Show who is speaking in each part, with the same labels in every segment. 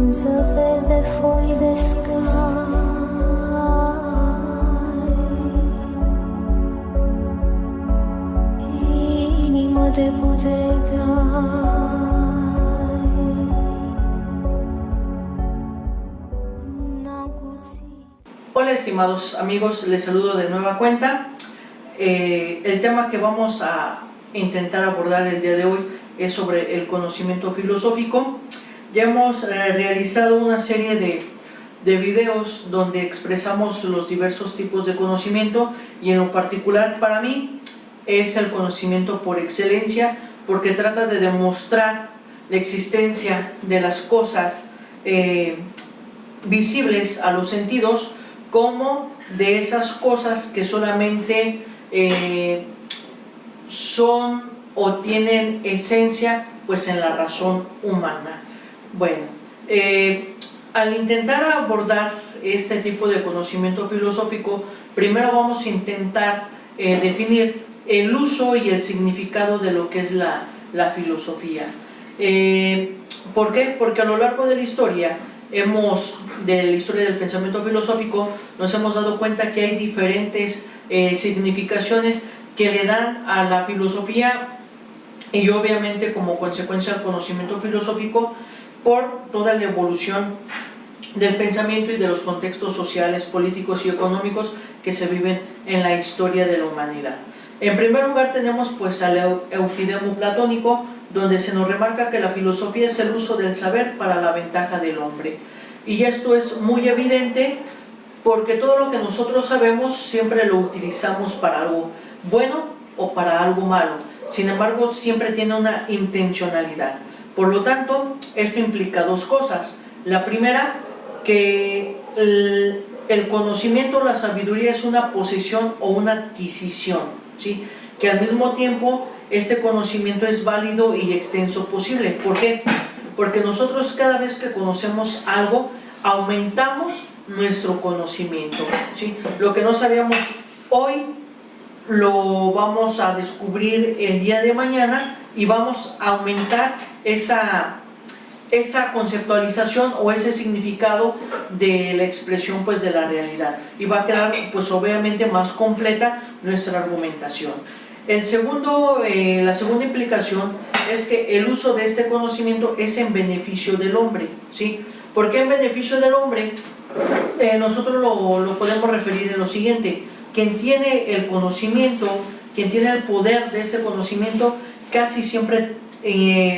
Speaker 1: Once a verde foi the sky, inima te potrei dare.
Speaker 2: Hola estimados amigos, les saludo de nueva cuenta. El tema que vamos a intentar abordar el día de hoy es sobre el conocimiento filosófico. Ya hemos realizado una serie de videos donde expresamos los diversos tipos de conocimiento, y en lo particular para mí es el conocimiento por excelencia, porque trata de demostrar la existencia de las cosas visibles a los sentidos, como de esas cosas que solamente son o tienen esencia pues en la razón humana. Bueno, al intentar abordar este tipo de conocimiento filosófico, primero vamos a intentar definir el uso y el significado de lo que es la filosofía. ¿Por qué? Porque a lo largo de la historia del pensamiento filosófico nos hemos dado cuenta que hay diferentes significaciones que le dan a la filosofía, y obviamente como consecuencia al conocimiento filosófico, por toda la evolución del pensamiento y de los contextos sociales, políticos y económicos que se viven en la historia de la humanidad. En primer lugar tenemos pues al Eutidemo platónico, donde se nos remarca que la filosofía es el uso del saber para la ventaja del hombre. Y esto es muy evidente porque todo lo que nosotros sabemos siempre lo utilizamos para algo bueno o para algo malo. Sin embargo, siempre tiene una intencionalidad. Por lo tanto, esto implica dos cosas. La primera, que el conocimiento, la sabiduría es una posesión o una adquisición, ¿sí? Que al mismo tiempo este conocimiento es válido y extenso posible. ¿Por qué? Porque nosotros cada vez que conocemos algo, aumentamos nuestro conocimiento, ¿sí? Lo que no sabíamos hoy, lo vamos a descubrir el día de mañana, y vamos a aumentar esa conceptualización o ese significado de la expresión pues de la realidad, y va a quedar pues obviamente más completa nuestra argumentación. La segunda implicación es que el uso de este conocimiento es en beneficio del hombre, ¿sí? ¿Por qué en beneficio del hombre? Nosotros lo podemos referir en lo siguiente: quien tiene el conocimiento, quien tiene el poder de ese conocimiento, casi siempre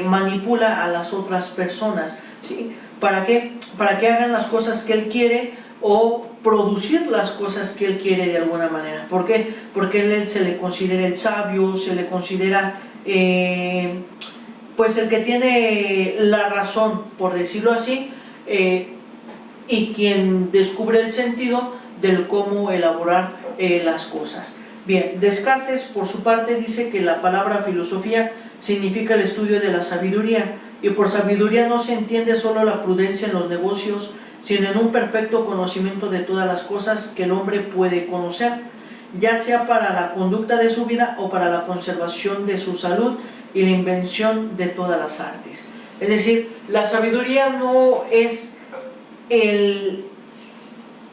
Speaker 2: manipula a las otras personas, ¿sí? ¿Para qué? Para que hagan las cosas que él quiere, o producir las cosas que él quiere de alguna manera. ¿Por qué? Porque él se le considera el sabio, se le considera pues el que tiene la razón, por decirlo así, y quien descubre el sentido del cómo elaborar las cosas. Bien, Descartes por su parte dice que la palabra filosofía significa el estudio de la sabiduría, y por sabiduría no se entiende solo la prudencia en los negocios, sino en un perfecto conocimiento de todas las cosas que el hombre puede conocer, ya sea para la conducta de su vida o para la conservación de su salud y la invención de todas las artes. Es decir, la sabiduría no es el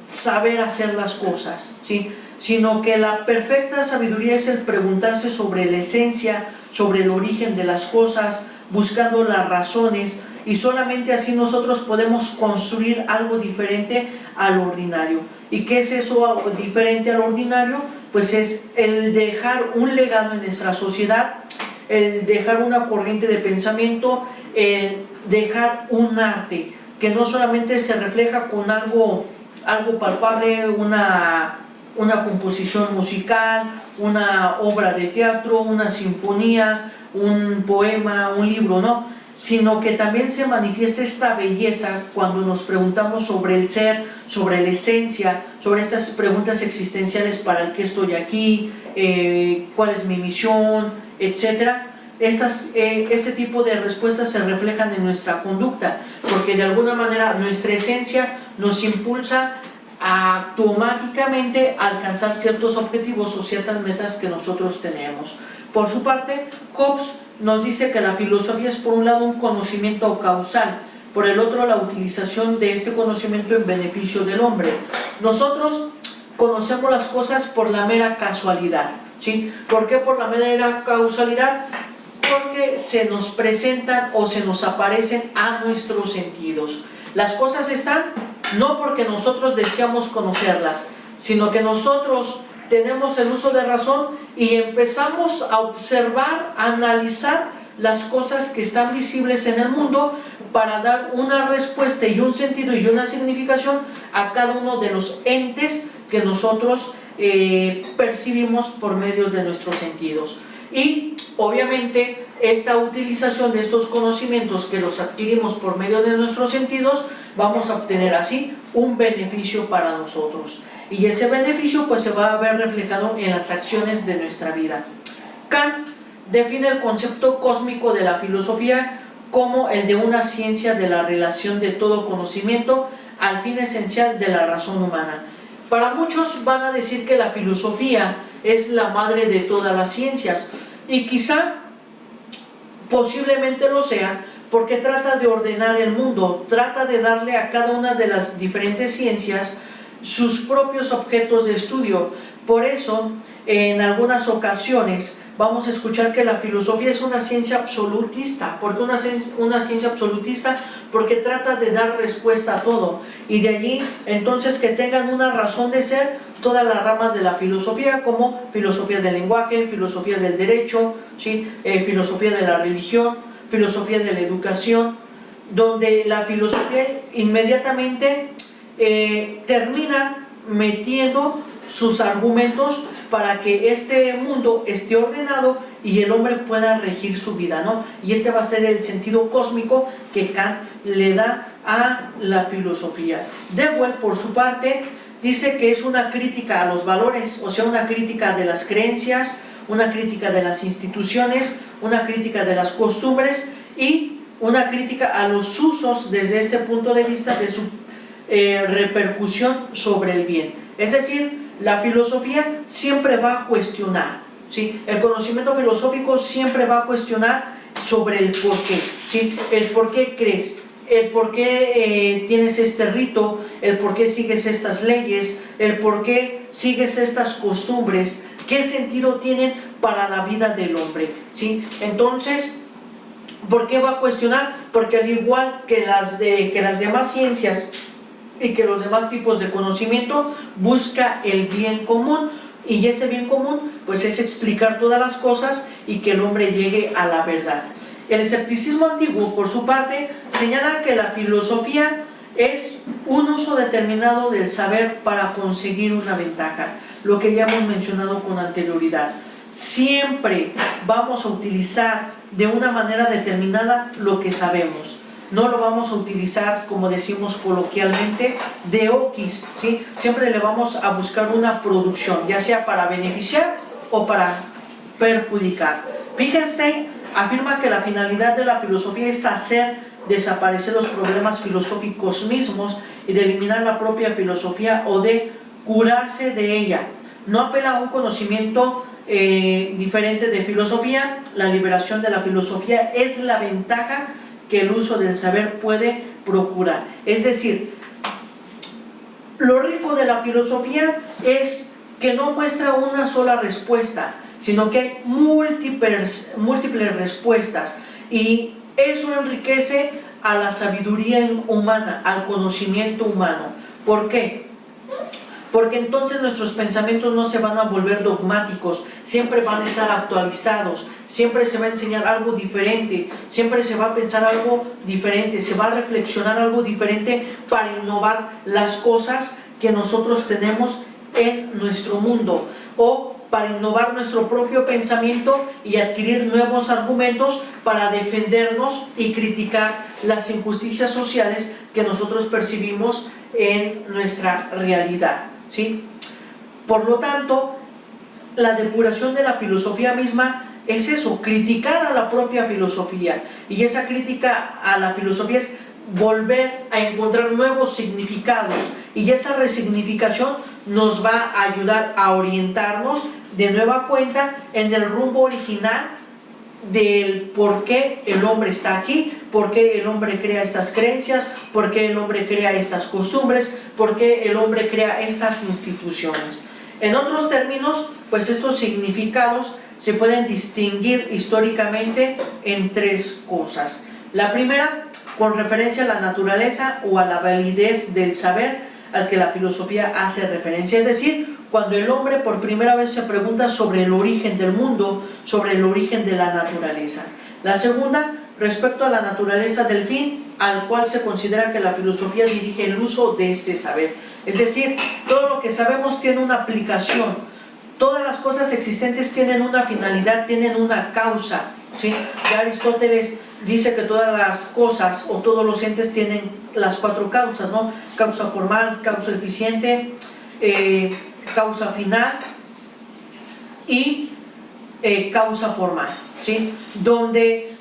Speaker 2: saber hacer las cosas, ¿sí? Sino que la perfecta sabiduría es el preguntarse sobre la esencia, sobre el origen de las cosas, buscando las razones, y solamente así nosotros podemos construir algo diferente al ordinario. ¿Y qué es eso diferente al ordinario? Pues es el dejar un legado en nuestra sociedad, el dejar una corriente de pensamiento, el dejar un arte que no solamente se refleja con algo palpable, una composición musical, una obra de teatro, una sinfonía, un poema, un libro, no, sino que también se manifiesta esta belleza cuando nos preguntamos sobre el ser, sobre la esencia, sobre estas preguntas existenciales: ¿para el qué estoy aquí? ¿Cuál es mi misión? Etcétera. Este tipo de respuestas se reflejan en nuestra conducta, porque de alguna manera nuestra esencia nos impulsa a automáticamente alcanzar ciertos objetivos o ciertas metas que nosotros tenemos. Por su parte, Hobbes nos dice que la filosofía es por un lado un conocimiento causal, por el otro la utilización de este conocimiento en beneficio del hombre. Nosotros conocemos las cosas por la mera casualidad, ¿sí? ¿Por qué por la mera causalidad? Porque se nos presentan o se nos aparecen a nuestros sentidos. Las cosas están no porque nosotros deseamos conocerlas, sino que nosotros tenemos el uso de razón y empezamos a observar, a analizar las cosas que están visibles en el mundo para dar una respuesta y un sentido y una significación a cada uno de los entes que nosotros percibimos por medio de nuestros sentidos. Y obviamente esta utilización de estos conocimientos que los adquirimos por medio de nuestros sentidos, vamos a obtener así un beneficio para nosotros. Y ese beneficio pues se va a ver reflejado en las acciones de nuestra vida. Kant define el concepto cósmico de la filosofía como el de una ciencia de la relación de todo conocimiento al fin esencial de la razón humana. Para muchos van a decir que la filosofía es la madre de todas las ciencias, y quizá posiblemente lo sea, porque trata de ordenar el mundo, trata de darle a cada una de las diferentes ciencias sus propios objetos de estudio. Por eso, en algunas ocasiones vamos a escuchar que la filosofía es una ciencia absolutista. ¿Por qué una ciencia absolutista? Porque trata de dar respuesta a todo, y de allí entonces que tengan una razón de ser todas las ramas de la filosofía, como filosofía del lenguaje, filosofía del derecho, ¿sí? Filosofía de la religión, filosofía de la educación, donde la filosofía inmediatamente termina metiendo sus argumentos para que este mundo esté ordenado y el hombre pueda regir su vida, ¿no? Y este va a ser el sentido cósmico que Kant le da a la filosofía. Dewey, por su parte, dice que es una crítica a los valores, o sea, una crítica de las creencias, una crítica de las instituciones, una crítica de las costumbres y una crítica a los usos desde este punto de vista de su repercusión sobre el bien. Es decir, la filosofía siempre va a cuestionar, ¿sí? El conocimiento filosófico siempre va a cuestionar sobre el por qué, ¿sí? El por qué crees, el por qué tienes este rito, el por qué sigues estas leyes, el por qué sigues estas costumbres, qué sentido tienen para la vida del hombre, ¿sí? Entonces, ¿por qué va a cuestionar? Porque al igual que las demás ciencias y que los demás tipos de conocimiento, busca el bien común, y ese bien común pues es explicar todas las cosas y que el hombre llegue a la verdad. El escepticismo antiguo, por su parte, señala que la filosofía es un uso determinado del saber para conseguir una ventaja, lo que ya hemos mencionado con anterioridad. Siempre vamos a utilizar de una manera determinada lo que sabemos. No lo vamos a utilizar, como decimos coloquialmente, de oquis, ¿sí? Siempre le vamos a buscar una producción, ya sea para beneficiar o para perjudicar. Wittgenstein afirma que la finalidad de la filosofía es hacer desaparecer los problemas filosóficos mismos y de eliminar la propia filosofía o de curarse de ella. No apela a un conocimiento diferente de filosofía. La liberación de la filosofía es la ventaja que el uso del saber puede procurar. Es decir, lo rico de la filosofía es que no muestra una sola respuesta, sino que hay múltiples respuestas, y eso enriquece a la sabiduría humana, al conocimiento humano. ¿Por qué? Porque entonces nuestros pensamientos no se van a volver dogmáticos, siempre van a estar actualizados, siempre se va a enseñar algo diferente, siempre se va a pensar algo diferente, se va a reflexionar algo diferente para innovar las cosas que nosotros tenemos en nuestro mundo, o para innovar nuestro propio pensamiento y adquirir nuevos argumentos para defendernos y criticar las injusticias sociales que nosotros percibimos en nuestra realidad, ¿sí? Por lo tanto, la depuración de la filosofía misma es eso, criticar a la propia filosofía, y esa crítica a la filosofía es volver a encontrar nuevos significados, y esa resignificación nos va a ayudar a orientarnos de nueva cuenta en el rumbo original del por qué el hombre está aquí, por qué el hombre crea estas creencias, por qué el hombre crea estas costumbres, por qué el hombre crea estas instituciones. En otros términos, pues estos significados se pueden distinguir históricamente en tres cosas. La primera, con referencia a la naturaleza o a la validez del saber al que la filosofía hace referencia, es decir, cuando el hombre por primera vez se pregunta sobre el origen del mundo, sobre el origen de la naturaleza. La segunda, respecto a la naturaleza del fin, al cual se considera que la filosofía dirige el uso de este saber. Es decir, todo lo que sabemos tiene una aplicación, todas las cosas existentes tienen una finalidad, tienen una causa, ¿sí? Ya Aristóteles dice que todas las cosas o todos los entes tienen las cuatro causas, ¿no? Causa formal, causa eficiente, causa final y causa formal, ¿sí? Donde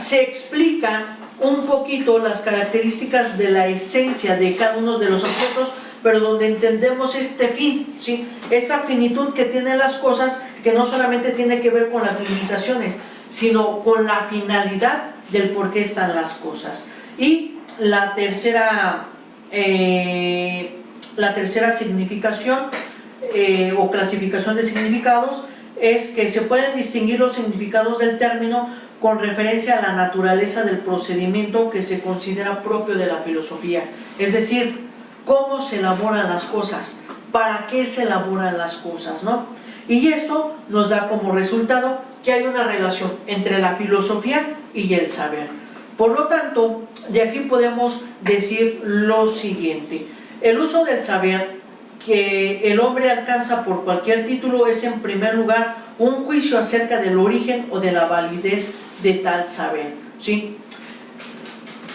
Speaker 2: se explica un poquito las características de la esencia de cada uno de los objetos, pero donde entendemos este fin, ¿sí? Esta finitud que tienen las cosas, que no solamente tiene que ver con las limitaciones, sino con la finalidad del por qué están las cosas. Y la tercera significación o clasificación de significados es que se pueden distinguir los significados del término con referencia a la naturaleza del procedimiento que se considera propio de la filosofía, es decir, cómo se elaboran las cosas, para qué se elaboran las cosas, ¿no? Y esto nos da como resultado que hay una relación entre la filosofía y el saber. Por lo tanto, de aquí podemos decir lo siguiente: el uso del saber que el hombre alcanza por cualquier título es en primer lugar un juicio acerca del origen o de la validez de tal saber, ¿sí?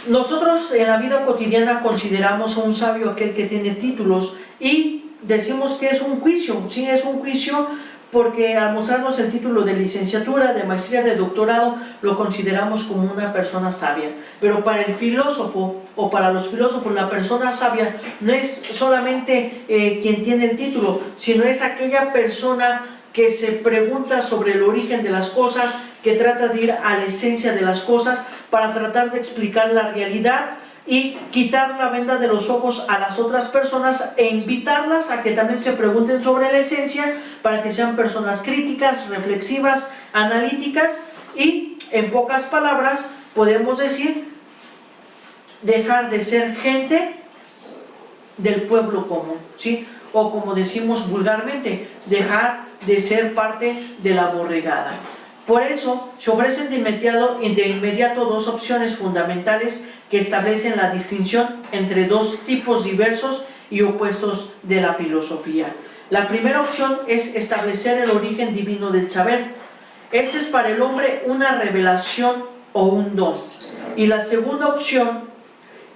Speaker 2: Nosotros en la vida cotidiana consideramos a un sabio aquel que tiene títulos y decimos que es un juicio, ¿sí? Es un juicio porque al mostrarnos el título de licenciatura, de maestría, de doctorado, lo consideramos como una persona sabia. Pero para el filósofo o para los filósofos, la persona sabia no es solamente quien tiene el título, sino es aquella persona que se pregunta sobre el origen de las cosas, que trata de ir a la esencia de las cosas para tratar de explicar la realidad y quitar la venda de los ojos a las otras personas e invitarlas a que también se pregunten sobre la esencia para que sean personas críticas, reflexivas, analíticas y, en pocas palabras, podemos decir, dejar de ser gente del pueblo común, ¿sí? O como decimos vulgarmente, dejar de ser parte de la borregada. Por eso se ofrecen de inmediato dos opciones fundamentales que establecen la distinción entre dos tipos diversos y opuestos de la filosofía. La primera opción es establecer el origen divino del saber. Este es para el hombre una revelación o un don. Y la segunda opción,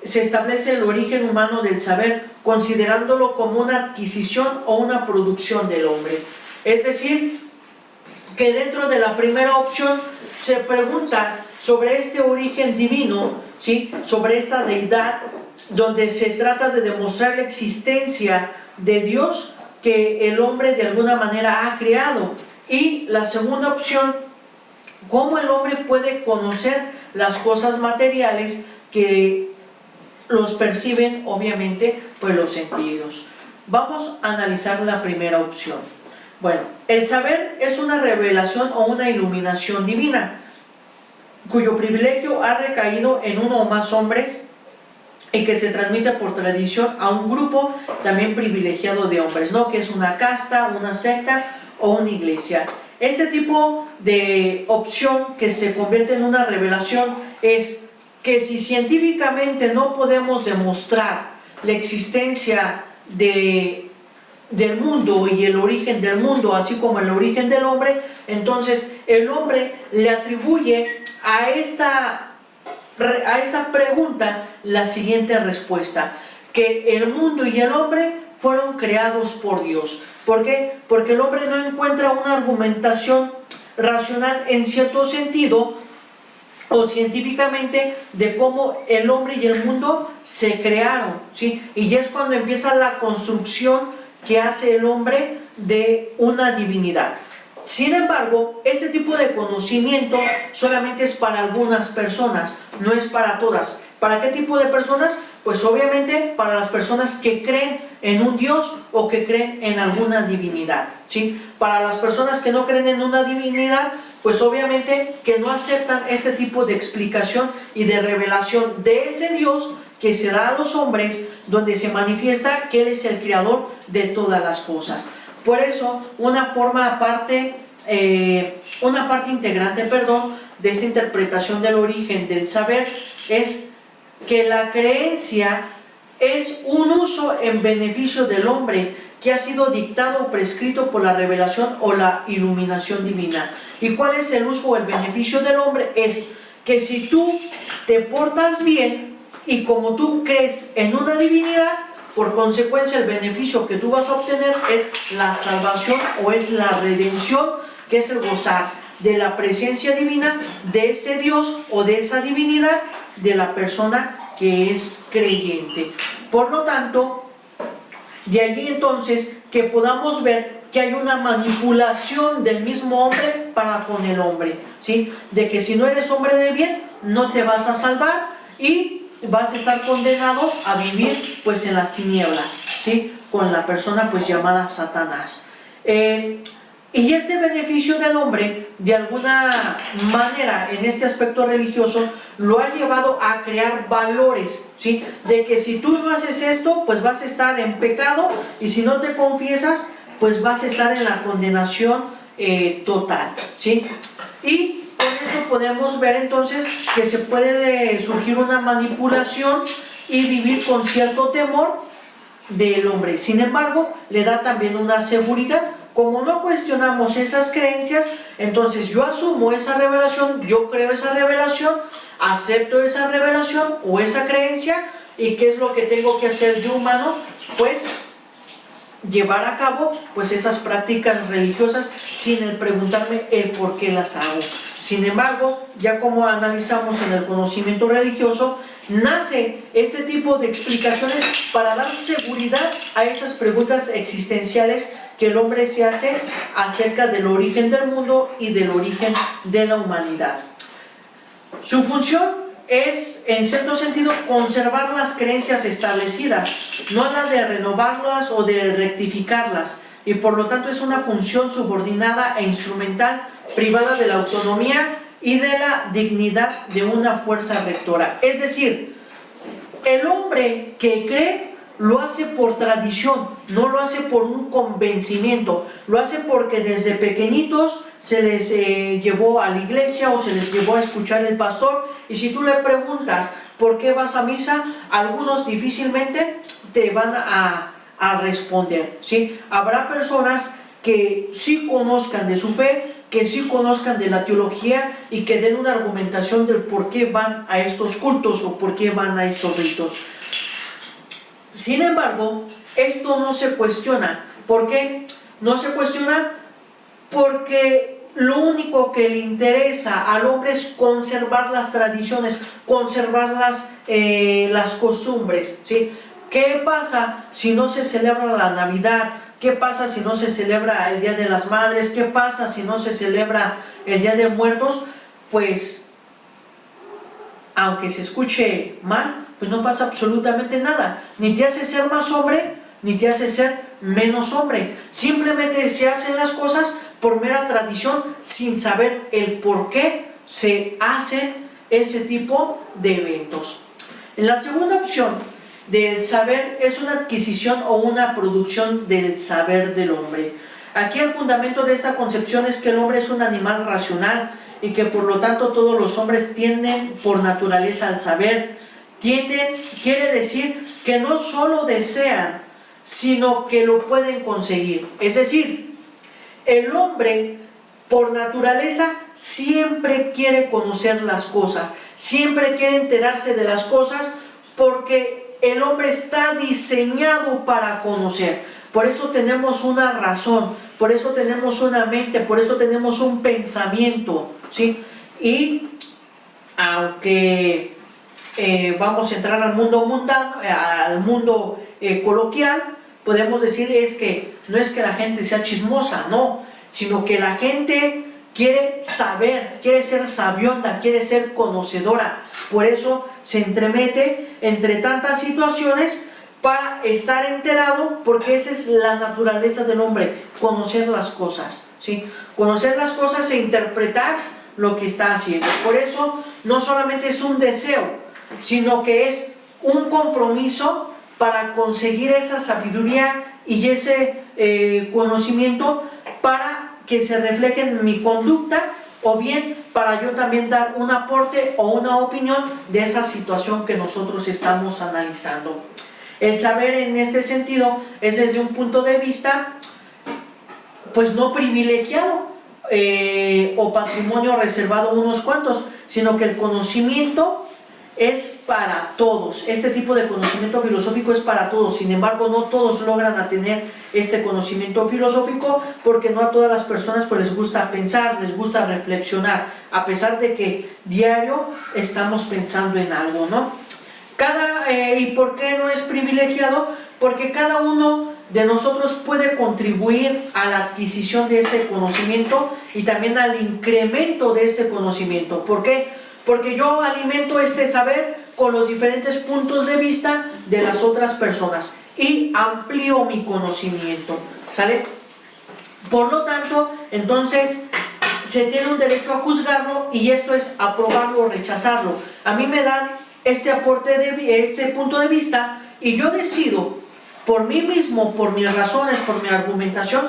Speaker 2: se establece el origen humano del saber, considerándolo como una adquisición o una producción del hombre. Es decir, que dentro de la primera opción se pregunta sobre este origen divino, ¿sí? Sobre esta deidad, donde se trata de demostrar la existencia de Dios que el hombre de alguna manera ha creado. Y la segunda opción, cómo el hombre puede conocer las cosas materiales que los perciben, obviamente, pues los sentidos. Vamos a analizar la primera opción. Bueno, el saber es una revelación o una iluminación divina, cuyo privilegio ha recaído en uno o más hombres y que se transmite por tradición a un grupo también privilegiado de hombres, ¿no? Que es una casta, una secta o una iglesia. Este tipo de opción que se convierte en una revelación es que si científicamente no podemos demostrar la existencia del mundo y el origen del mundo, así como el origen del hombre, entonces el hombre le atribuye a esta pregunta la siguiente respuesta: que el mundo y el hombre fueron creados por Dios. ¿Por qué? Porque el hombre no encuentra una argumentación racional en cierto sentido o científicamente de cómo el hombre y el mundo se crearon, ¿sí? Y ya es cuando empieza la construcción que hace el hombre de una divinidad. Sin embargo, este tipo de conocimiento solamente es para algunas personas, no es para todas. ¿Para qué tipo de personas? Pues obviamente para las personas que creen en un Dios o que creen en alguna divinidad, ¿sí? Para las personas que no creen en una divinidad, pues obviamente que no aceptan este tipo de explicación y de revelación de ese Dios que se da a los hombres, donde se manifiesta que Él es el creador de todas las cosas. Por eso, una parte integrante, de esta interpretación del origen del saber es que la creencia es un uso en beneficio del hombre que ha sido dictado o prescrito por la revelación o la iluminación divina. ¿Y cuál es el uso o el beneficio del hombre? Es que si tú te portas bien y como tú crees en una divinidad, por consecuencia el beneficio que tú vas a obtener es la salvación o es la redención, que es el gozar de la presencia divina de ese Dios o de esa divinidad de la persona que es creyente. Por lo tanto, de allí entonces que podamos ver que hay una manipulación del mismo hombre para con el hombre, ¿sí? De que si no eres hombre de bien, no te vas a salvar y vas a estar condenado a vivir pues en las tinieblas, ¿sí? Con la persona pues llamada Satanás. Y este beneficio del hombre, de alguna manera, en este aspecto religioso, lo ha llevado a crear valores, ¿sí? De que si tú no haces esto, pues vas a estar en pecado, y si no te confiesas, pues vas a estar en la condenación total, ¿sí? Y con esto podemos ver entonces que se puede surgir una manipulación y vivir con cierto temor del hombre. Sin embargo, le da también una seguridad. Como no cuestionamos esas creencias, entonces yo asumo esa revelación, yo creo esa revelación, acepto esa revelación o esa creencia, y ¿qué es lo que tengo que hacer de humano? Pues llevar a cabo pues esas prácticas religiosas sin el preguntarme el por qué las hago. Sin embargo, ya como analizamos en el conocimiento religioso, nace este tipo de explicaciones para dar seguridad a esas preguntas existenciales que el hombre se hace acerca del origen del mundo y del origen de la humanidad. Su función es, en cierto sentido, conservar las creencias establecidas, no la de renovarlas o de rectificarlas, y por lo tanto es una función subordinada e instrumental, privada de la autonomía y de la dignidad de una fuerza rectora. Es decir, el hombre que cree lo hace por tradición, no lo hace por un convencimiento, lo hace porque desde pequeñitos se les llevó a la iglesia o se les llevó a escuchar el pastor, y si tú le preguntas ¿por qué vas a misa?, algunos difícilmente te van a responder, ¿sí? Habrá personas que sí conozcan de su fe, que sí conozcan de la teología y que den una argumentación del por qué van a estos cultos o por qué van a estos ritos. Sin embargo, esto no se cuestiona. ¿Por qué? No se cuestiona porque lo único que le interesa al hombre es conservar las tradiciones, conservar las costumbres, ¿sí? ¿Qué pasa si no se celebra la Navidad? ¿Qué pasa si no se celebra el Día de las Madres? ¿Qué pasa si no se celebra el Día de Muertos? Pues, aunque se escuche mal, pues no pasa absolutamente nada. Ni te hace ser más hombre, ni te hace ser menos hombre. Simplemente se hacen las cosas por mera tradición, sin saber el por qué se hacen ese tipo de eventos. En la segunda opción del saber es una adquisición o una producción del saber del hombre. Aquí el fundamento de esta concepción es que el hombre es un animal racional y que por lo tanto todos los hombres tienden por naturaleza al saber. Tienden quiere decir que no solo desean, sino que lo pueden conseguir. Es decir, el hombre por naturaleza siempre quiere conocer las cosas, siempre quiere enterarse de las cosas, porque el hombre está diseñado para conocer. Por eso tenemos una razón, por eso tenemos una mente, por eso tenemos un pensamiento, ¿sí? Y aunque vamos a entrar al mundo mundano, al mundo coloquial, podemos decir es que no es que la gente sea chismosa, no, sino que la gente quiere saber, quiere ser sabionda, quiere ser conocedora. Por eso se entremete entre tantas situaciones para estar enterado, porque esa es la naturaleza del hombre, conocer las cosas, ¿sí? Conocer las cosas e interpretar lo que está haciendo. Por eso no solamente es un deseo, sino que es un compromiso para conseguir esa sabiduría y ese conocimiento para que se refleje en mi conducta, o bien para yo también dar un aporte o una opinión de esa situación que nosotros estamos analizando. El saber en este sentido es desde un punto de vista pues no privilegiado o patrimonio reservado a unos cuantos, sino que el conocimiento es para todos. Este tipo de conocimiento filosófico es para todos. Sin embargo, no todos logran tener este conocimiento filosófico, porque no a todas las personas pues les gusta pensar, les gusta reflexionar, a pesar de que diario estamos pensando en algo, ¿no? ¿Y por qué no es privilegiado? Porque cada uno de nosotros puede contribuir a la adquisición de este conocimiento y también al incremento de este conocimiento. ¿Por qué? Porque yo alimento este saber con los diferentes puntos de vista de las otras personas y amplío mi conocimiento, ¿sale? Por lo tanto, entonces se tiene un derecho a juzgarlo, y esto es aprobarlo o rechazarlo. A mí me dan este aporte este punto de vista y yo decido por mí mismo, por mis razones, por mi argumentación,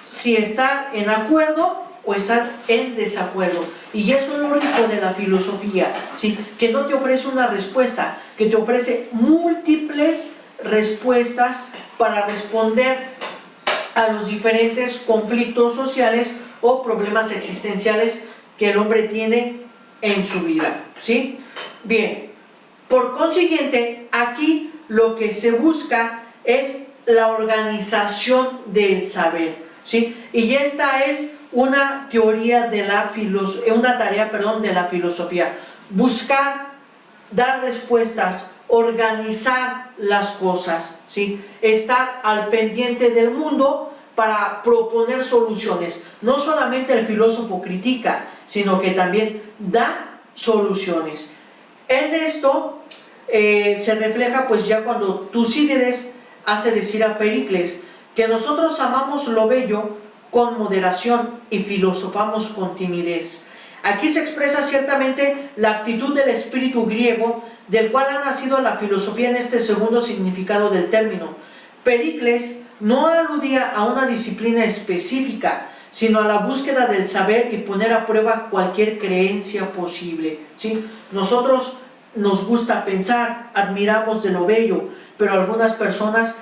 Speaker 2: si estar en acuerdo o estar en desacuerdo. Y eso es lo rico de la filosofía, ¿sí? Que no te ofrece una respuesta, que te ofrece múltiples respuestas para responder a los diferentes conflictos sociales o problemas existenciales que el hombre tiene en su vida, ¿sí? Bien, por consiguiente, aquí lo que se busca es la organización del saber, ¿sí? Y esta es una teoría de una tarea de la filosofía: buscar, dar respuestas, organizar las cosas, ¿sí? Estar al pendiente del mundo para proponer soluciones. No solamente el filósofo critica, sino que también da soluciones. En esto se refleja pues ya cuando Tucídides hace decir a Pericles que nosotros amamos lo bello con moderación y filosofamos con timidez. Aquí se expresa ciertamente la actitud del espíritu griego, del cual ha nacido la filosofía en este segundo significado del término. Pericles no aludía a una disciplina específica, sino a la búsqueda del saber y poner a prueba cualquier creencia posible, ¿sí? Nosotros nos gusta pensar, admiramos de lo bello, pero algunas personas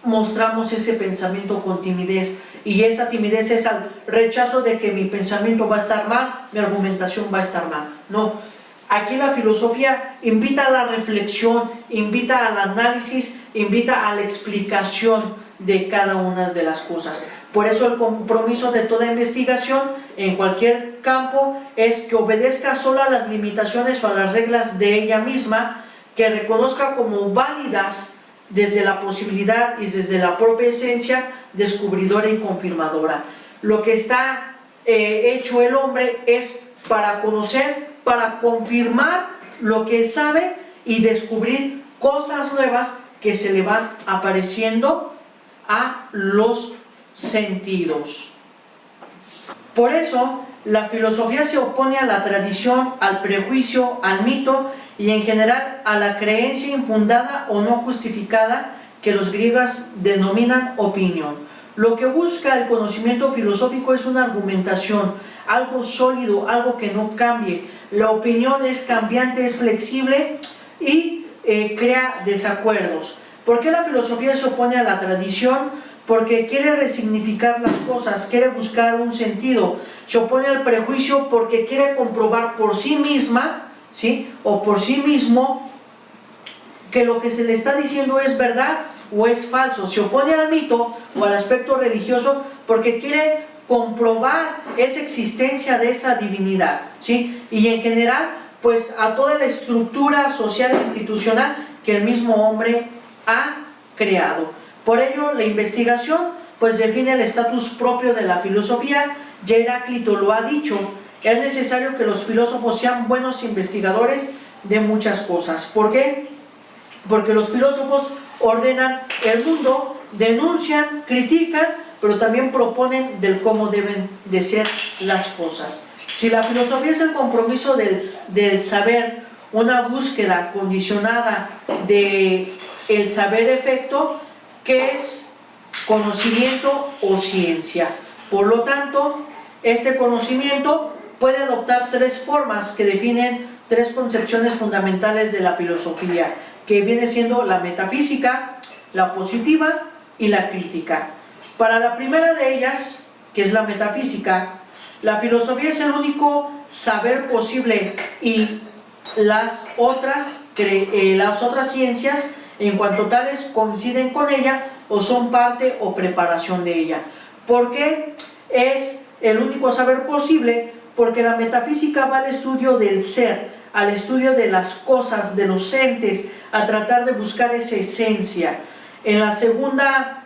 Speaker 2: mostramos ese pensamiento con timidez, y esa timidez es al rechazo de que mi pensamiento va a estar mal, mi argumentación va a estar mal. No, aquí la filosofía invita a la reflexión, invita al análisis, invita a la explicación de cada una de las cosas. Por eso el compromiso de toda investigación en cualquier campo es que obedezca solo a las limitaciones o a las reglas de ella misma, que reconozca como válidas desde la posibilidad y desde la propia esencia descubridora y confirmadora. Lo que está hecho el hombre es para conocer, para confirmar lo que sabe y descubrir cosas nuevas que se le van apareciendo a los sentidos. Por eso la filosofía se opone a la tradición, al prejuicio, al mito y en general a la creencia infundada o no justificada que los griegos denominan opinión. Lo que busca el conocimiento filosófico es una argumentación, algo sólido, algo que no cambie. La opinión es cambiante, es flexible y crea desacuerdos. ¿Por qué la filosofía se opone a la tradición? Porque quiere resignificar las cosas, quiere buscar un sentido. Se opone al prejuicio porque quiere comprobar por sí misma, ¿sí?, o por sí mismo, que lo que se le está diciendo es verdad o es falso. Se opone al mito o al aspecto religioso porque quiere comprobar esa existencia de esa divinidad, ¿sí? Y en general, pues a toda la estructura social e institucional que el mismo hombre ha creado. Por ello, la investigación pues define el estatus propio de la filosofía. Ya Heráclito lo ha dicho, es necesario que los filósofos sean buenos investigadores de muchas cosas. ¿Por qué? Porque los filósofos ordenan el mundo, denuncian, critican, pero también proponen del cómo deben de ser las cosas. Si la filosofía es el compromiso del saber, una búsqueda condicionada del saber-efecto, ¿qué es conocimiento o ciencia? Por lo tanto, este conocimiento puede adoptar tres formas que definen tres concepciones fundamentales de la filosofía, que viene siendo la metafísica, la positiva y la crítica. Para la primera de ellas, que es la metafísica, la filosofía es el único saber posible y las otras ciencias, en cuanto tales, coinciden con ella o son parte o preparación de ella. ¿Por qué es el único saber posible? Porque la metafísica va al estudio del ser, al estudio de las cosas, de los entes, a tratar de buscar esa esencia. En la segunda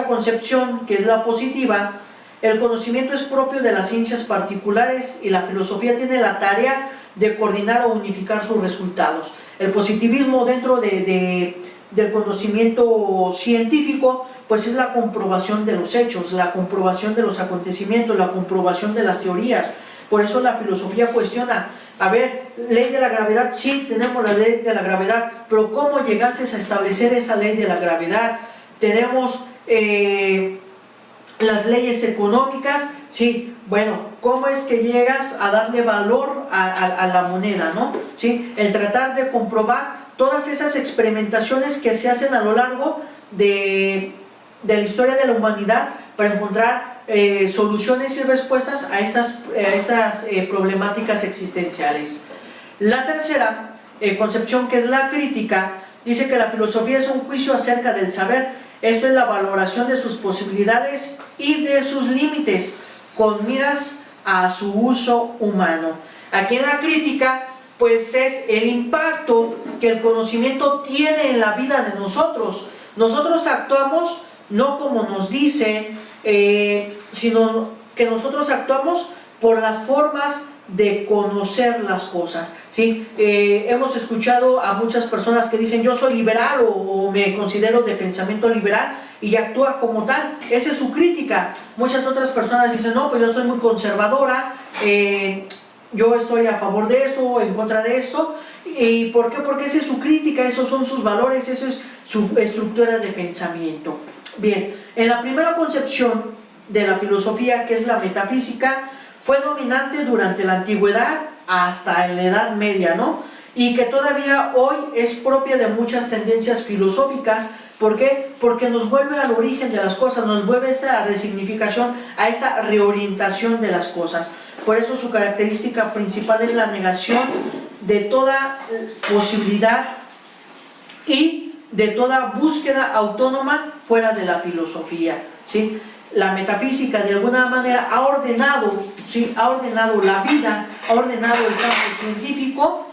Speaker 2: concepción, que es la positiva, el conocimiento es propio de las ciencias particulares y la filosofía tiene la tarea de coordinar o unificar sus resultados. El positivismo dentro del conocimiento científico, pues es la comprobación de los hechos, la comprobación de los acontecimientos, la comprobación de las teorías. Por eso la filosofía cuestiona, a ver, ley de la gravedad, sí, tenemos la ley de la gravedad, pero ¿cómo llegaste a establecer esa ley de la gravedad? Tenemos las leyes económicas, sí, bueno, ¿cómo es que llegas a darle valor a la moneda, no? ¿Sí? El tratar de comprobar todas esas experimentaciones que se hacen a lo largo de la historia de la humanidad para encontrar soluciones y respuestas a estas problemáticas existenciales. La tercera concepción, que es la crítica, dice que la filosofía es un juicio acerca del saber. Esto es la valoración de sus posibilidades y de sus límites con miras a su uso humano. Aquí en la crítica, pues es el impacto que el conocimiento tiene en la vida de nosotros. Nosotros actuamos no como nos dicen, sino que nosotros actuamos por las formas de conocer las cosas, ¿sí? Hemos escuchado a muchas personas que dicen yo soy liberal o me considero de pensamiento liberal y actúa como tal. Esa es su crítica. Muchas otras personas dicen no, pues yo soy muy conservadora, yo estoy a favor de esto o en contra de esto. ¿Y por qué? Porque esa es su crítica, esos son sus valores, eso es su estructura de pensamiento. Bien, en la primera concepción de la filosofía, que es la metafísica, fue dominante durante la antigüedad hasta en la Edad Media, ¿no? Y que todavía hoy es propia de muchas tendencias filosóficas. ¿Por qué? Porque nos vuelve al origen de las cosas, nos vuelve a esta resignificación, a esta reorientación de las cosas. Por eso su característica principal es la negación de toda posibilidad y de toda búsqueda autónoma fuera de la filosofía, ¿sí? La metafísica de alguna manera ha ordenado, ¿sí? Ha ordenado la vida, ha ordenado el campo científico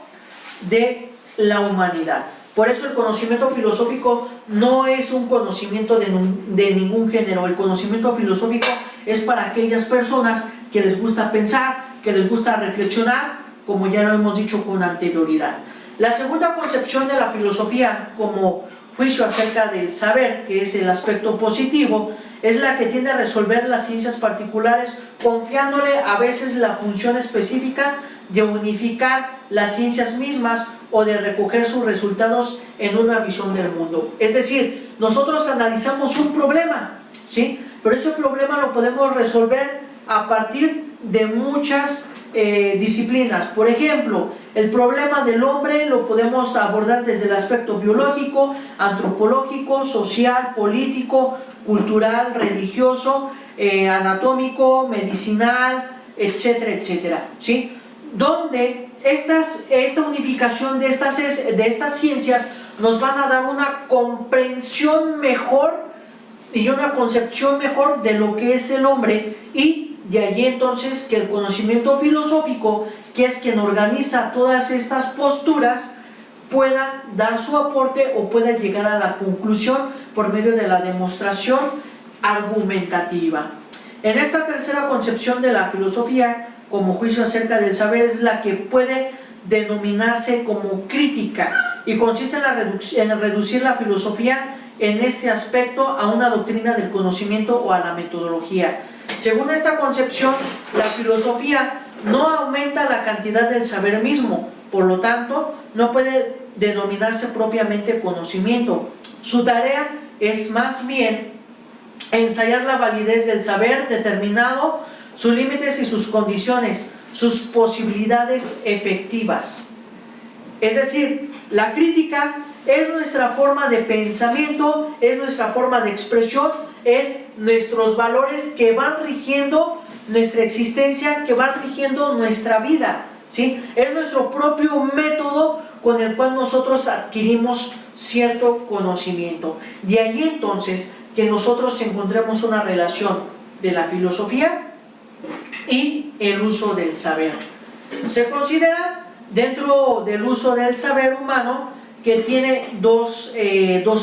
Speaker 2: de la humanidad. Por eso el conocimiento filosófico no es un conocimiento de ningún género. El conocimiento filosófico es para aquellas personas que les gusta pensar, que les gusta reflexionar, como ya lo hemos dicho con anterioridad. La segunda concepción de la filosofía como juicio acerca del saber, que es el aspecto positivo, es la que tiende a resolver las ciencias particulares, confiándole a veces la función específica de unificar las ciencias mismas o de recoger sus resultados en una visión del mundo. Es decir, nosotros analizamos un problema, ¿sí? Pero ese problema lo podemos resolver a partir de muchas disciplinas. Por ejemplo, el problema del hombre lo podemos abordar desde el aspecto biológico, antropológico, social, político, cultural, religioso, anatómico, medicinal, etcétera, etcétera, ¿sí? Donde esta unificación de estas ciencias nos van a dar una comprensión mejor y una concepción mejor de lo que es el hombre, y de allí entonces que el conocimiento filosófico, que es quien organiza todas estas posturas, pueda dar su aporte o pueda llegar a la conclusión por medio de la demostración argumentativa. En esta tercera concepción de la filosofía como juicio acerca del saber es la que puede denominarse como crítica y consiste en reducir la filosofía en este aspecto a una doctrina del conocimiento o a la metodología. Según esta concepción, la filosofía no aumenta la cantidad del saber mismo, por lo tanto, no puede denominarse propiamente conocimiento. Su tarea es más bien ensayar la validez del saber determinado, sus límites y sus condiciones, sus posibilidades efectivas. Es decir, la crítica es nuestra forma de pensamiento, es nuestra forma de expresión, es nuestros valores que van rigiendo nuestra existencia, que van rigiendo nuestra vida, ¿sí? Es nuestro propio método con el cual nosotros adquirimos cierto conocimiento. De ahí entonces que nosotros encontremos una relación de la filosofía y el uso del saber. Se considera dentro del uso del saber humano que tiene dos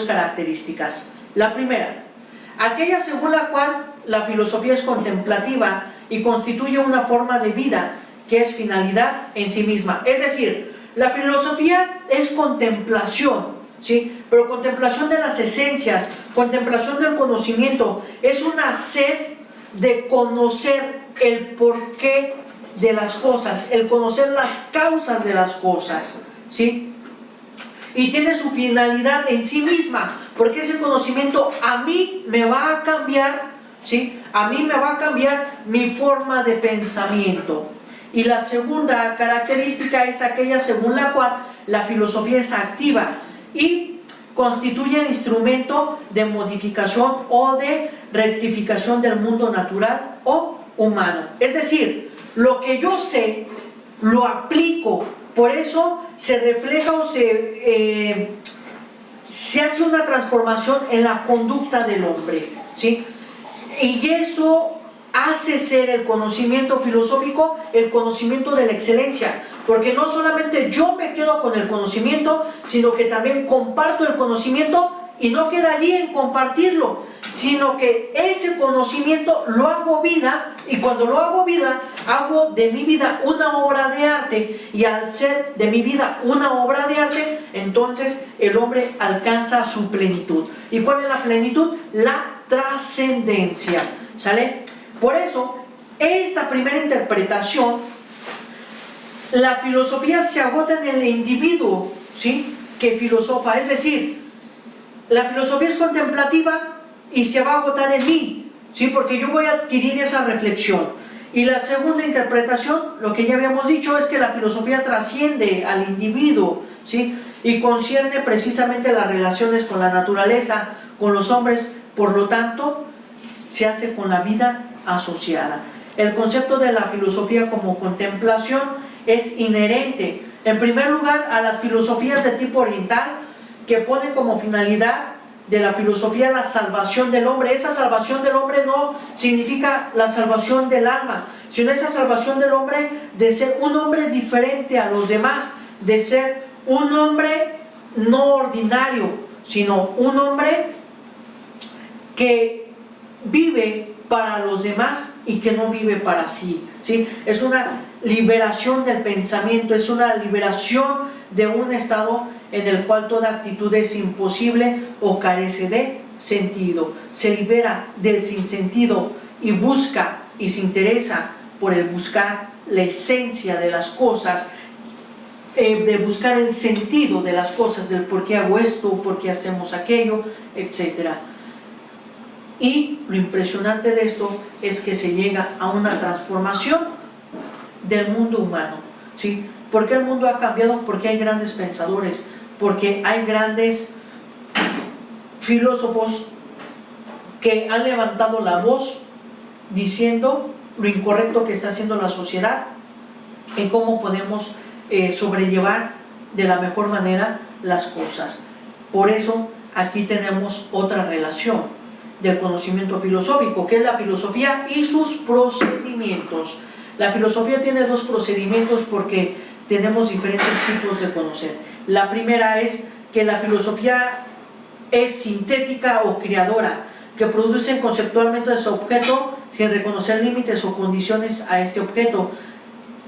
Speaker 2: características. La primera, aquella según la cual la filosofía es contemplativa y constituye una forma de vida que es finalidad en sí misma. Es decir, la filosofía es contemplación, ¿sí? Pero contemplación de las esencias, contemplación del conocimiento, es una sed de conocer el porqué de las cosas, el conocer las causas de las cosas, ¿sí? Y tiene su finalidad en sí misma, porque ese conocimiento a mí me va a cambiar, ¿sí? A mí me va a cambiar mi forma de pensamiento. Y la segunda característica es aquella según la cual la filosofía es activa y constituye el instrumento de modificación o de rectificación del mundo natural o humano. Es decir, lo que yo sé, lo aplico, por eso se refleja o se hace una transformación en la conducta del hombre, ¿sí? Y eso hace ser el conocimiento filosófico el conocimiento de la excelencia, porque no solamente yo me quedo con el conocimiento, sino que también comparto el conocimiento y no queda allí en compartirlo, sino que ese conocimiento lo hago vida, y cuando lo hago vida, hago de mi vida una obra de arte, y al ser de mi vida una obra de arte, entonces el hombre alcanza su plenitud. ¿Y cuál es la plenitud? La trascendencia, ¿sale? Por eso, esta primera interpretación, la filosofía se agota en el individuo, ¿sí?, que filosofa, es decir, la filosofía es contemplativa y se va a agotar en mí, ¿sí?, porque yo voy a adquirir esa reflexión. Y la segunda interpretación, lo que ya habíamos dicho, es que la filosofía trasciende al individuo, ¿sí?, y concierne precisamente las relaciones con la naturaleza, con los hombres, por lo tanto, se hace con la vida asociada. El concepto de la filosofía como contemplación es inherente, en primer lugar, a las filosofías de tipo oriental, que ponen como finalidad de la filosofía la salvación del hombre. Esa salvación del hombre no significa la salvación del alma, sino esa salvación del hombre de ser un hombre diferente a los demás, de ser un hombre no ordinario, sino un hombre que vive para los demás y que no vive para sí, ¿sí? Es una liberación del pensamiento, es una liberación de un estado en el cual toda actitud es imposible o carece de sentido. Se libera del sinsentido y busca y se interesa por el buscar la esencia de las cosas, de buscar el sentido de las cosas, del por qué hago esto, por qué hacemos aquello, etc. Y lo impresionante de esto es que se llega a una transformación del mundo humano, ¿sí? ¿Por qué el mundo ha cambiado? Porque hay grandes pensadores, porque hay grandes filósofos que han levantado la voz diciendo lo incorrecto que está haciendo la sociedad y cómo podemos sobrellevar de la mejor manera las cosas. Por eso aquí tenemos otra relación del conocimiento filosófico, que es la filosofía y sus procedimientos. La filosofía tiene dos procedimientos porque tenemos diferentes tipos de conocer. La primera es que la filosofía es sintética o creadora, que producen conceptualmente su objeto sin reconocer límites o condiciones a este objeto,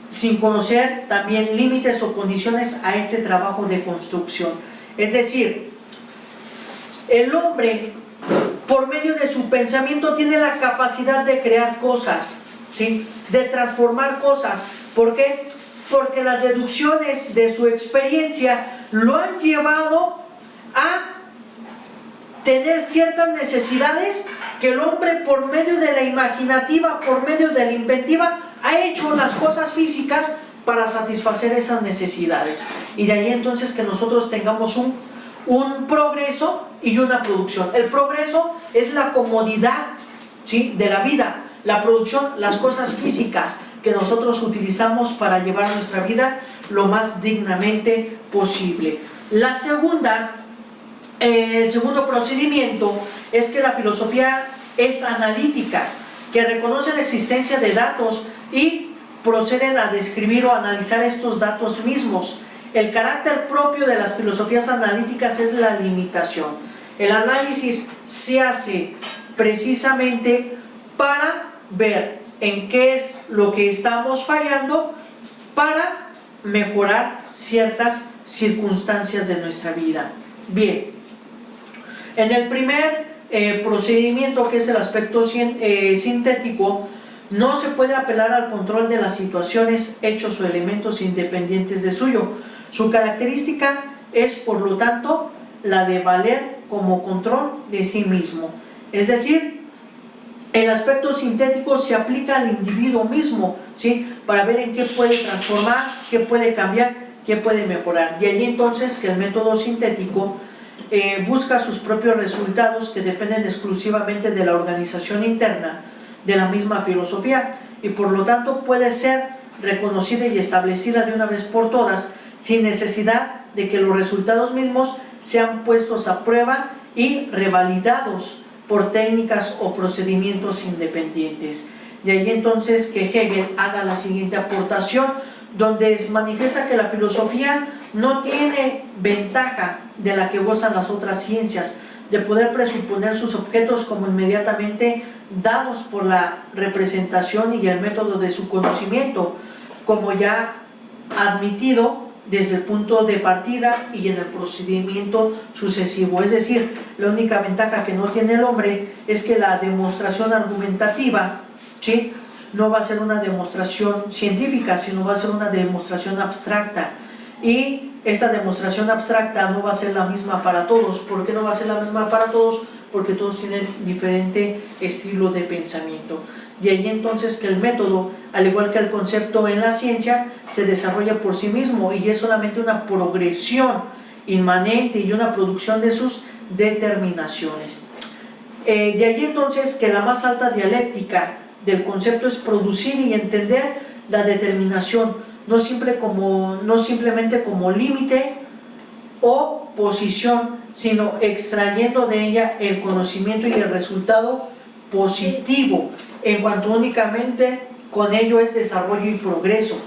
Speaker 2: sin conocer también límites o condiciones a este trabajo de construcción. Es decir, el hombre, por medio de su pensamiento, tiene la capacidad de crear cosas, ¿sí? De transformar cosas. ¿Por qué? Porque las deducciones de su experiencia lo han llevado a tener ciertas necesidades que el hombre, por medio de la imaginativa, por medio de la inventiva, ha hecho las cosas físicas para satisfacer esas necesidades. Y de ahí entonces que nosotros tengamos un progreso y una producción. El progreso es la comodidad, ¿sí?, de la vida. La producción, las cosas físicas que nosotros utilizamos para llevar nuestra vida lo más dignamente posible. El segundo procedimiento es que la filosofía es analítica, que reconoce la existencia de datos y proceden a describir o analizar estos datos mismos. El carácter propio de las filosofías analíticas es la limitación. El análisis se hace precisamente para ver en qué es lo que estamos fallando para mejorar ciertas circunstancias de nuestra vida. Bien, en el primer procedimiento, que es el aspecto sintético, no se puede apelar al control de las situaciones, hechos o elementos independientes de suyo. Su característica es, por lo tanto, la de valer como control de sí mismo. Es decir, el aspecto sintético se aplica al individuo mismo, ¿sí?, para ver en qué puede transformar, qué puede cambiar, qué puede mejorar. De allí entonces que el método sintético busca sus propios resultados, que dependen exclusivamente de la organización interna de la misma filosofía, y por lo tanto puede ser reconocida y establecida de una vez por todas, sin necesidad de que los resultados mismos sean puestos a prueba y revalidados por técnicas o procedimientos independientes. De ahí entonces que Hegel haga la siguiente aportación, donde manifiesta que la filosofía no tiene ventaja de la que gozan las otras ciencias, de poder presuponer sus objetos como inmediatamente dados por la representación y el método de su conocimiento, como ya admitido desde el punto de partida y en el procedimiento sucesivo. Es decir, la única ventaja que no tiene el hombre es que la demostración argumentativa, ¿sí?, no va a ser una demostración científica, sino va a ser una demostración abstracta, y esta demostración abstracta no va a ser la misma para todos. ¿Por qué no va a ser la misma para todos? Porque todos tienen diferente estilo de pensamiento. De ahí entonces que el método, al igual que el concepto en la ciencia, se desarrolla por sí mismo y es solamente una progresión inmanente y una producción de sus determinaciones. De allí entonces que la más alta dialéctica del concepto es producir y entender la determinación, no simplemente como límite o posición, sino extrayendo de ella el conocimiento y el resultado positivo, en cuanto únicamente con ello es desarrollo y progreso,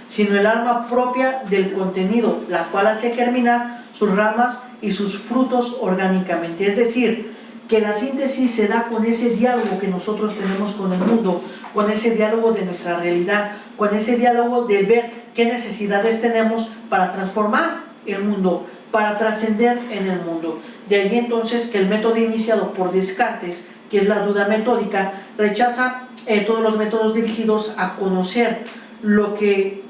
Speaker 2: sino el alma propia del contenido, la cual hace germinar sus ramas y sus frutos orgánicamente. Es decir, que la síntesis se da con ese diálogo que nosotros tenemos con el mundo, con ese diálogo de nuestra realidad, con ese diálogo de ver qué necesidades tenemos para transformar el mundo, para trascender en el mundo. De ahí entonces que el método iniciado por Descartes, que es la duda metódica, rechaza todos los métodos dirigidos a conocer lo que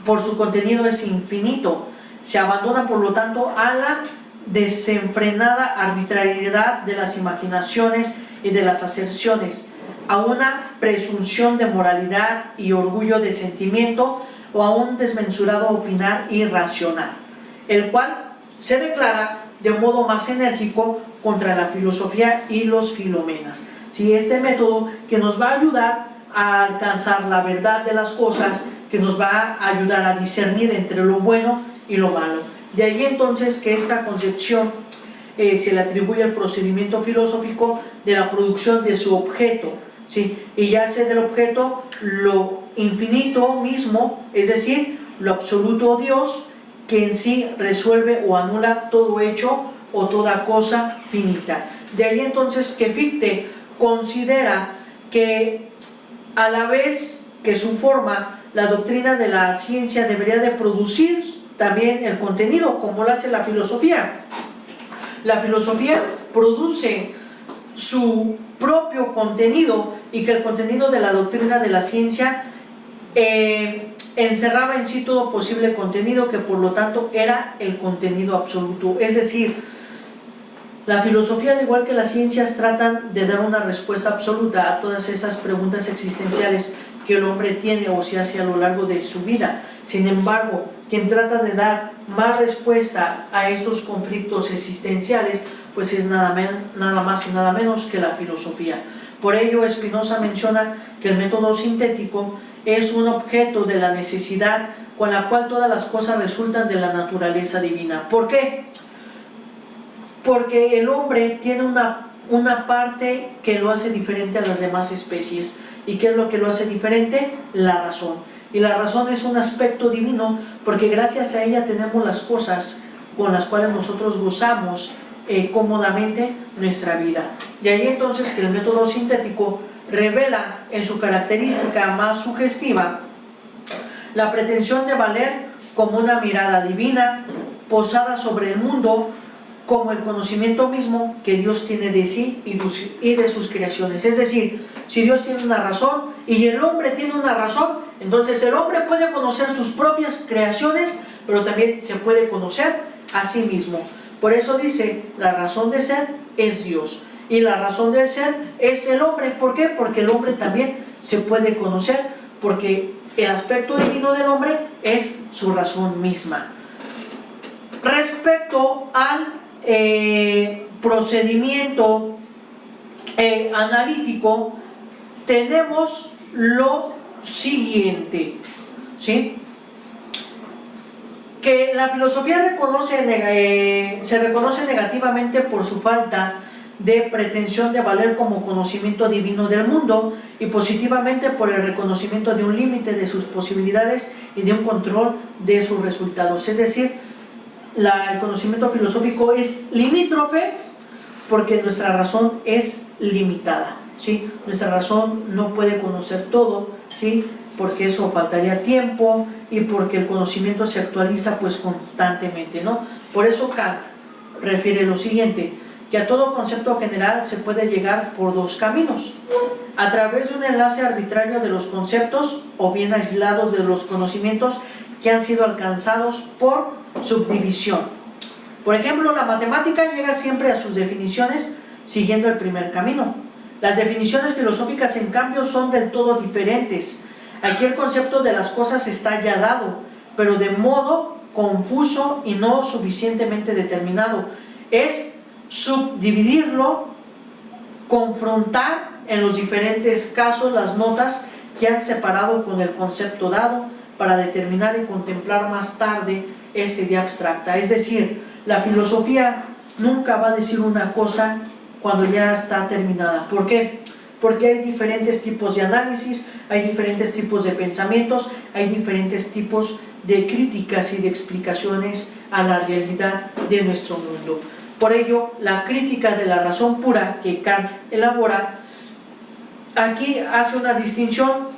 Speaker 2: por su contenido es infinito. Se abandona por lo tanto a la desenfrenada arbitrariedad de las imaginaciones y de las aserciones, a una presunción de moralidad y orgullo de sentimiento, o a un desmesurado opinar irracional, el cual se declara de modo más enérgico contra la filosofía y los filomenas. Sí, este método que nos va a ayudar a alcanzar la verdad de las cosas, que nos va a ayudar a discernir entre lo bueno y lo malo. De ahí entonces que esta concepción se le atribuye el procedimiento filosófico de la producción de su objeto, ¿sí? Y ya sea del objeto lo infinito mismo, es decir, lo absoluto Dios, que en sí resuelve o anula todo hecho o toda cosa finita. De ahí entonces que Fichte considera que a la vez que su forma, la doctrina de la ciencia debería de producir también el contenido, como lo hace la filosofía. La filosofía produce su propio contenido y que el contenido de la doctrina de la ciencia encerraba en sí todo posible contenido, que por lo tanto era el contenido absoluto. Es decir, la filosofía, al igual que las ciencias, tratan de dar una respuesta absoluta a todas esas preguntas existenciales que el hombre tiene o se hace a lo largo de su vida. Sin embargo, quien trata de dar más respuesta a estos conflictos existenciales, pues es nada más y nada menos que la filosofía. Por ello, Spinoza menciona que el método sintético es un objeto de la necesidad con la cual todas las cosas resultan de la naturaleza divina. ¿Por qué? Porque el hombre tiene una parte que lo hace diferente a las demás especies. ¿Y qué es lo que lo hace diferente? La razón. Y la razón es un aspecto divino, porque gracias a ella tenemos las cosas con las cuales nosotros gozamos cómodamente nuestra vida. Y ahí entonces que el método sintético revela en su característica más sugestiva la pretensión de valer como una mirada divina posada sobre el mundo, como el conocimiento mismo que Dios tiene de sí y de sus creaciones. Es decir, si Dios tiene una razón y el hombre tiene una razón, entonces el hombre puede conocer sus propias creaciones, pero también se puede conocer a sí mismo. Por eso dice, la razón de ser es Dios y la razón del ser es el hombre. ¿Por qué? Porque el hombre también se puede conocer, porque el aspecto divino del hombre es su razón misma. Respecto al procedimiento analítico, tenemos lo siguiente, ¿sí? Que la filosofía se reconoce negativamente por su falta de pretensión de valer como conocimiento divino del mundo, y positivamente por el reconocimiento de un límite de sus posibilidades y de un control de sus resultados. Es decir, el conocimiento filosófico es limítrofe porque nuestra razón es limitada, ¿sí? Nuestra razón no puede conocer todo, ¿sí? Porque eso faltaría tiempo y porque el conocimiento se actualiza pues constantemente, ¿no? Por eso Kant refiere lo siguiente, que a todo concepto general se puede llegar por dos caminos: a través de un enlace arbitrario de los conceptos o bien aislados de los conocimientos que han sido alcanzados por subdivisión. Por ejemplo, la matemática llega siempre a sus definiciones siguiendo el primer camino. Las definiciones filosóficas, en cambio, son del todo diferentes. Aquí el concepto de las cosas está ya dado, pero de modo confuso y no suficientemente determinado. Es subdividirlo, confrontar en los diferentes casos las notas que han separado con el concepto dado para determinar y contemplar más tarde esta idea abstracta. Es decir, la filosofía nunca va a decir una cosa cuando ya está terminada. ¿Por qué? Porque hay diferentes tipos de análisis, hay diferentes tipos de pensamientos, hay diferentes tipos de críticas y de explicaciones a la realidad de nuestro mundo. Por ello, la crítica de la razón pura que Kant elabora aquí hace una distinción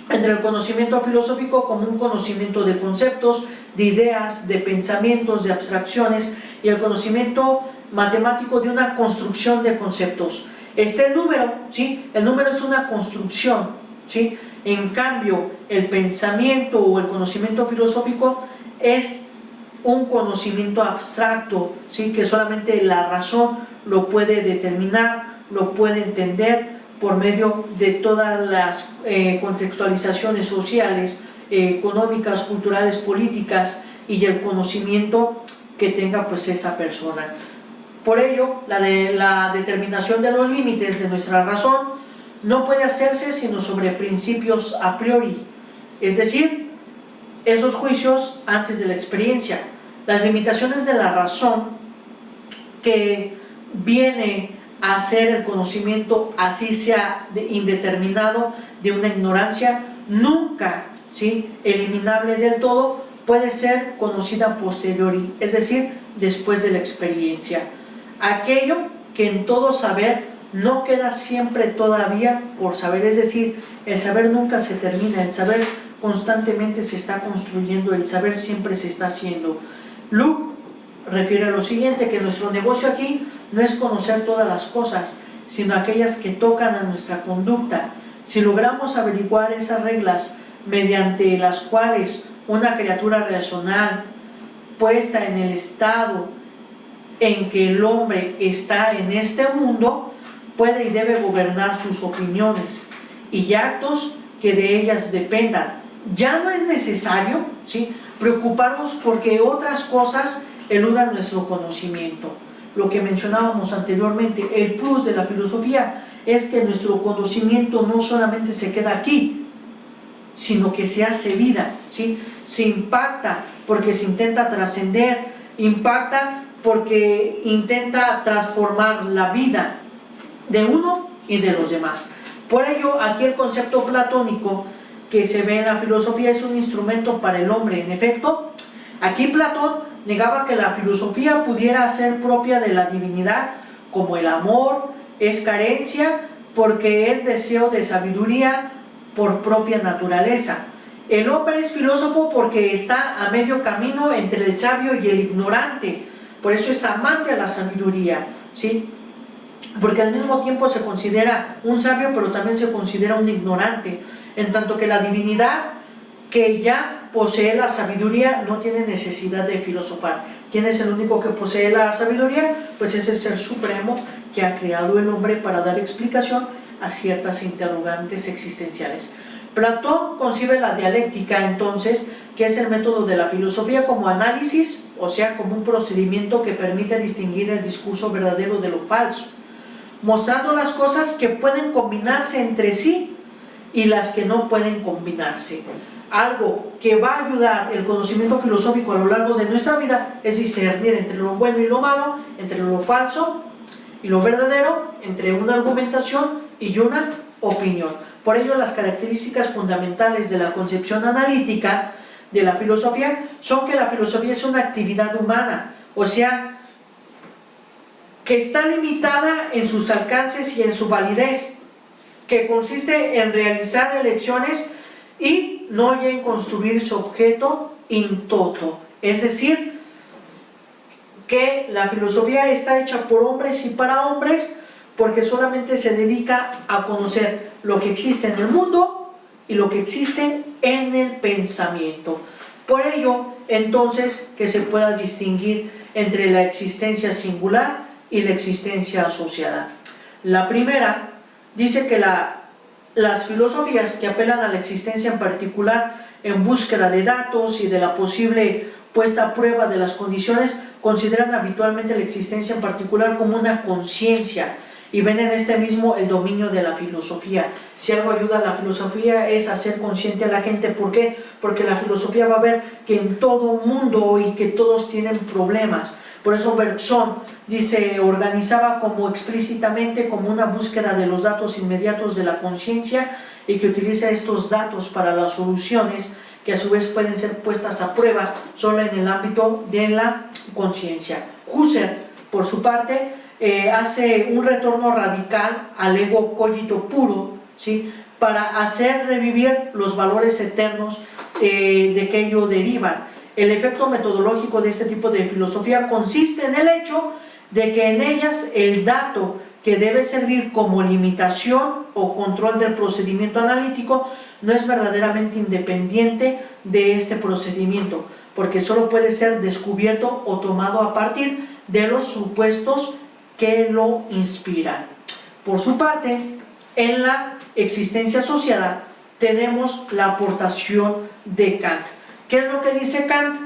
Speaker 2: entre el conocimiento filosófico como un conocimiento de conceptos, de ideas, de pensamientos, de abstracciones, y el conocimiento matemático de una construcción de conceptos. El número, ¿sí? El número es una construcción, ¿sí? En cambio, el pensamiento o el conocimiento filosófico es un conocimiento abstracto, ¿sí? Que solamente la razón lo puede determinar, lo puede entender por medio de todas las contextualizaciones sociales, económicas, culturales, políticas y el conocimiento que tenga pues esa persona. Por ello, la determinación de los límites de nuestra razón no puede hacerse sino sobre principios a priori, es decir, esos juicios antes de la experiencia. Las limitaciones de la razón que viene a ser el conocimiento, así sea indeterminado, de una ignorancia nunca, ¿sí?, eliminable del todo, puede ser conocida a posteriori, es decir, después de la experiencia. Aquello que en todo saber no queda siempre todavía por saber, es decir, el saber nunca se termina, el saber constantemente se está construyendo, el saber siempre se está haciendo. Luke refiere a lo siguiente, que nuestro negocio aquí no es conocer todas las cosas, sino aquellas que tocan a nuestra conducta. Si logramos averiguar esas reglas mediante las cuales una criatura racional puesta en el estado en que el hombre está en este mundo, puede y debe gobernar sus opiniones y actos que de ellas dependan. Ya no es necesario, ¿sí?, preocuparnos porque otras cosas eludan nuestro conocimiento. Lo que mencionábamos anteriormente, el plus de la filosofía es que nuestro conocimiento no solamente se queda aquí, sino que se hace vida, ¿sí? Se impacta porque se intenta trascender, impacta porque intenta transformar la vida de uno y de los demás. Por ello, aquí el concepto platónico que se ve en la filosofía es un instrumento para el hombre. En efecto, aquí Platón negaba que la filosofía pudiera ser propia de la divinidad, como el amor es carencia porque es deseo de sabiduría por propia naturaleza. El hombre es filósofo porque está a medio camino entre el sabio y el ignorante, por eso es amante a la sabiduría, ¿sí?, porque al mismo tiempo se considera un sabio pero también se considera un ignorante, en tanto que la divinidad, que ya posee la sabiduría, no tiene necesidad de filosofar. ¿Quién es el único que posee la sabiduría? Pues es el Ser Supremo que ha creado el hombre para dar explicación a ciertas interrogantes existenciales. Platón concibe la dialéctica, entonces, que es el método de la filosofía, como análisis, o sea, como un procedimiento que permite distinguir el discurso verdadero de lo falso, mostrando las cosas que pueden combinarse entre sí y las que no pueden combinarse. Algo que va a ayudar el conocimiento filosófico a lo largo de nuestra vida es discernir entre lo bueno y lo malo, entre lo falso y lo verdadero, entre una argumentación y una opinión. Por ello, las características fundamentales de la concepción analítica de la filosofía son que la filosofía es una actividad humana, o sea, que está limitada en sus alcances y en su validez, que consiste en realizar elecciones y no ya en construir su objeto in toto. Es decir, que la filosofía está hecha por hombres y para hombres, porque solamente se dedica a conocer lo que existe en el mundo y lo que existe en el pensamiento. Por ello, entonces, que se pueda distinguir entre la existencia singular y la existencia asociada. La primera dice que las filosofías que apelan a la existencia en particular en búsqueda de datos y de la posible puesta a prueba de las condiciones, consideran habitualmente la existencia en particular como una conciencia y ven en este mismo el dominio de la filosofía. Si algo ayuda a la filosofía es hacer consciente a la gente. ¿Por qué? Porque la filosofía va a ver que en todo mundo y que todos tienen problemas. Por eso Bergson dice, organizaba como explícitamente como una búsqueda de los datos inmediatos de la conciencia y que utiliza estos datos para las soluciones que a su vez pueden ser puestas a prueba solo en el ámbito de la conciencia. Husserl, por su parte, hace un retorno radical al ego cogito puro, ¿sí?, para hacer revivir los valores eternos de que ello derivan. El efecto metodológico de este tipo de filosofía consiste en el hecho de que en ellas el dato que debe servir como limitación o control del procedimiento analítico no es verdaderamente independiente de este procedimiento, porque solo puede ser descubierto o tomado a partir de los supuestos que lo inspiran. Por su parte, en la existencia asociada tenemos la aportación de Kant. ¿Qué es lo que dice Kant?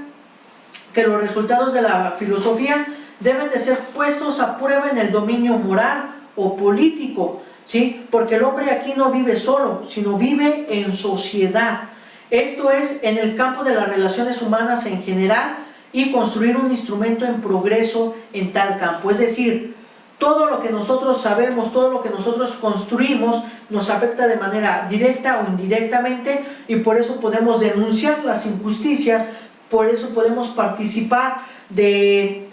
Speaker 2: Que los resultados de la filosofía deben de ser puestos a prueba en el dominio moral o político, ¿sí?, porque el hombre aquí no vive solo, sino vive en sociedad. Esto es, en el campo de las relaciones humanas en general, y construir un instrumento en progreso en tal campo. Es decir, todo lo que nosotros sabemos, todo lo que nosotros construimos nos afecta de manera directa o indirectamente, y por eso podemos denunciar las injusticias por eso podemos participar del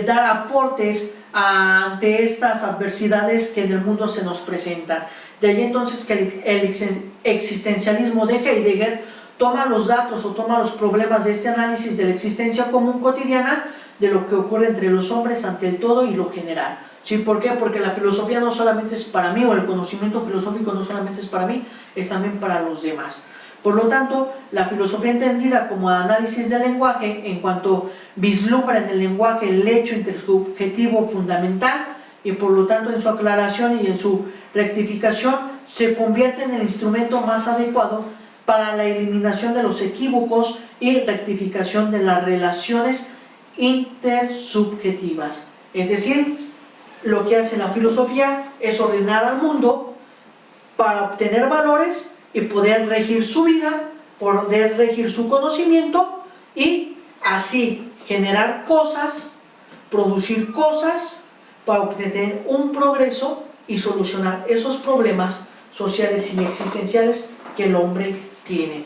Speaker 2: dar aportes ante estas adversidades que en el mundo se nos presentan. De ahí entonces que el existencialismo de Heidegger toma los datos o toma los problemas de este análisis de la existencia común cotidiana de lo que ocurre entre los hombres ante el todo y lo general. ¿Sí? ¿Por qué? Porque la filosofía no solamente es para mí, o el conocimiento filosófico no solamente es para mí, es también para los demás. Por lo tanto, la filosofía entendida como análisis del lenguaje, en cuanto vislumbra en el lenguaje el hecho intersubjetivo fundamental, y por lo tanto en su aclaración y en su rectificación, se convierte en el instrumento más adecuado para la eliminación de los equívocos y rectificación de las relaciones intersubjetivas. Es decir, lo que hace la filosofía es ordenar al mundo para obtener valores y poder regir su vida, poder regir su conocimiento y así generar cosas, producir cosas para obtener un progreso y solucionar esos problemas sociales y existenciales que el hombre tiene.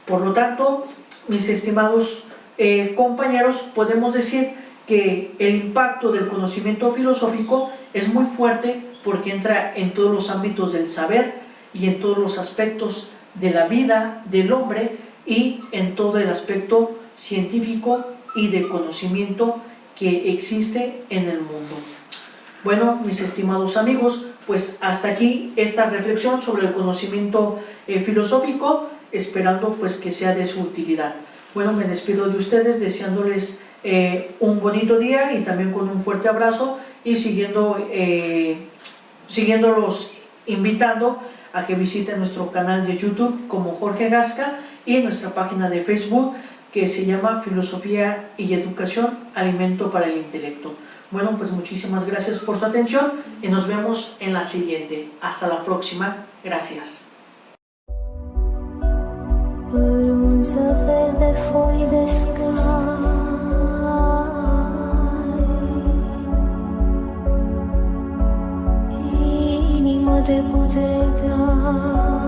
Speaker 2: Por lo tanto, mis estimados compañeros, podemos decir que el impacto del conocimiento filosófico es muy fuerte porque entra en todos los ámbitos del saber y en todos los aspectos de la vida del hombre y en todo el aspecto científico y de conocimiento que existe en el mundo. Bueno, mis estimados amigos, pues hasta aquí esta reflexión sobre el conocimiento filosófico, esperando pues que sea de su utilidad. Bueno, me despido de ustedes deseándoles un bonito día y también con un fuerte abrazo y siguiéndolos invitando a que visiten nuestro canal de YouTube como Jorge Gasca y nuestra página de Facebook que se llama Filosofía y Educación, Alimento para el Intelecto. Bueno, pues muchísimas gracias por su atención y nos vemos en la siguiente. Hasta la próxima. Gracias.
Speaker 1: Por un saber de foi de sky, inima de putere da.